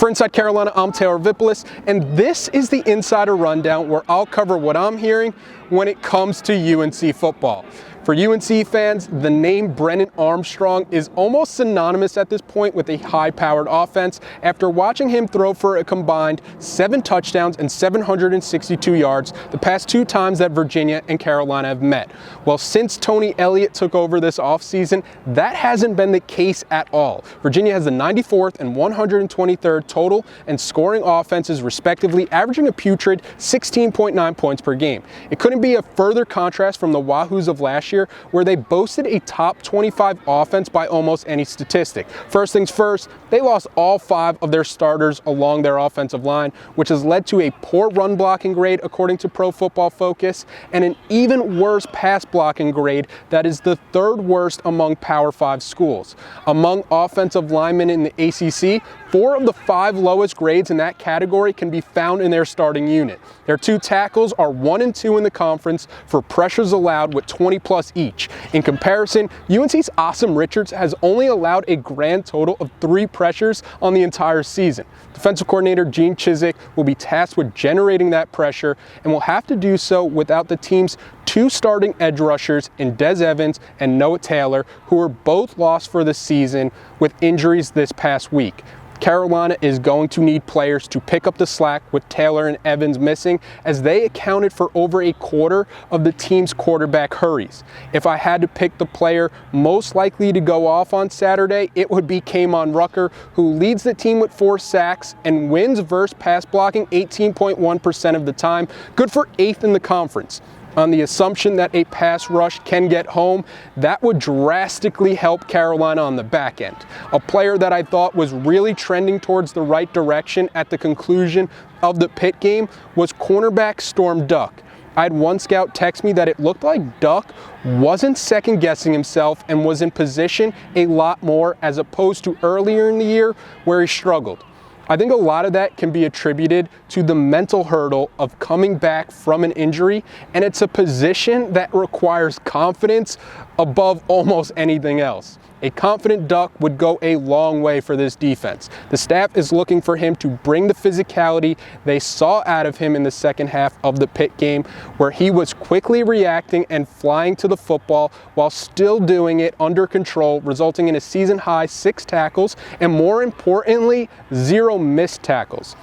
For Inside Carolina, I'm Taylor Vippolis, and this is the Insider Rundown where I'll cover what I'm hearing when it comes to UNC football. For UNC fans, the name Brennan Armstrong is almost synonymous at this point with a high-powered offense after watching him throw for a combined 7 touchdowns and 762 yards the past 2 times that Virginia and Carolina have met. Well, since Tony Elliott took over this offseason, that hasn't been the case at all. Virginia has the 94th and 123rd total and scoring offenses respectively, averaging a putrid 16.9 points per game. It couldn't be a further contrast from the Wahoos of last year, where they boasted a top 25 offense by almost any statistic. First things first, they lost all 5 of their starters along their offensive line, which has led to a poor run blocking grade according to Pro Football Focus, and an even worse pass blocking grade that is the 3rd worst among Power 5 schools. Among offensive linemen in the ACC, 4 of the 5 lowest grades in that category can be found in their starting unit. Their 2 tackles are 1 and 2 in the conference for pressures allowed with 20+ each. In comparison, UNC's Awesome Richards has only allowed a grand total of 3 pressures on the entire season. Defensive coordinator Gene Chizik will be tasked with generating that pressure and will have to do so without the team's 2 starting edge rushers in Des Evans and Noah Taylor, who were both lost for the season with injuries this past week. Carolina is going to need players to pick up the slack with Taylor and Evans missing, as they accounted for over a quarter of the team's quarterback hurries. If I had to pick the player most likely to go off on Saturday, it would be Kamon Rucker, who leads the team with 4 sacks and wins versus pass blocking 18.1% of the time, good for 8th in the conference. On the assumption that a pass rush can get home, that would drastically help Carolina on the back end. A player that I thought was really trending towards the right direction at the conclusion of the Pitt game was cornerback Storm Duck. I had one scout text me that it looked like Duck wasn't second-guessing himself and was in position a lot more as opposed to earlier in the year where he struggled. I think a lot of that can be attributed to the mental hurdle of coming back from an injury, and it's a position that requires confidence above almost anything else. A confident Duck would go a long way for this defense. The staff is looking for him to bring the physicality they saw out of him in the second half of the Pitt game, where he was quickly reacting and flying to the football while still doing it under control, resulting in a season-high 6 tackles and, more importantly, 0 missed tackles.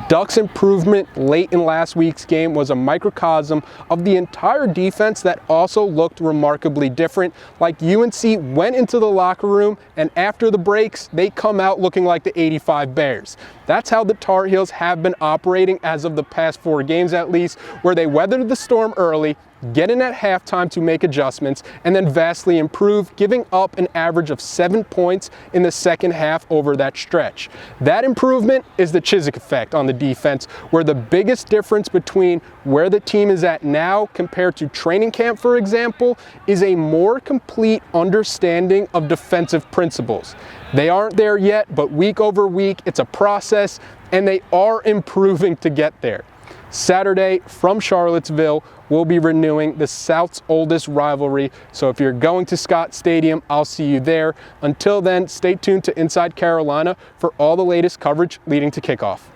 Duck's improvement late in last week's game was a microcosm of the entire defense that also looked remarkably different. Like UNC went into the locker room, and after the breaks, they come out looking like the '85 Bears. That's how the Tar Heels have been operating as of the past 4 games at least, where they weathered the storm early, get in at halftime to make adjustments, and then vastly improve, giving up an average of 7 points in the second half over that stretch. That improvement is the Chizik effect on the defense, where the biggest difference between where the team is at now compared to training camp, for example, is a more complete understanding of defensive principles. They aren't there yet, but week over week, it's a process, and they are improving to get there. Saturday from Charlottesville, we'll be renewing the South's oldest rivalry, so if you're going to Scott Stadium, I'll see you there. Until then, stay tuned to Inside Carolina for all the latest coverage leading to kickoff.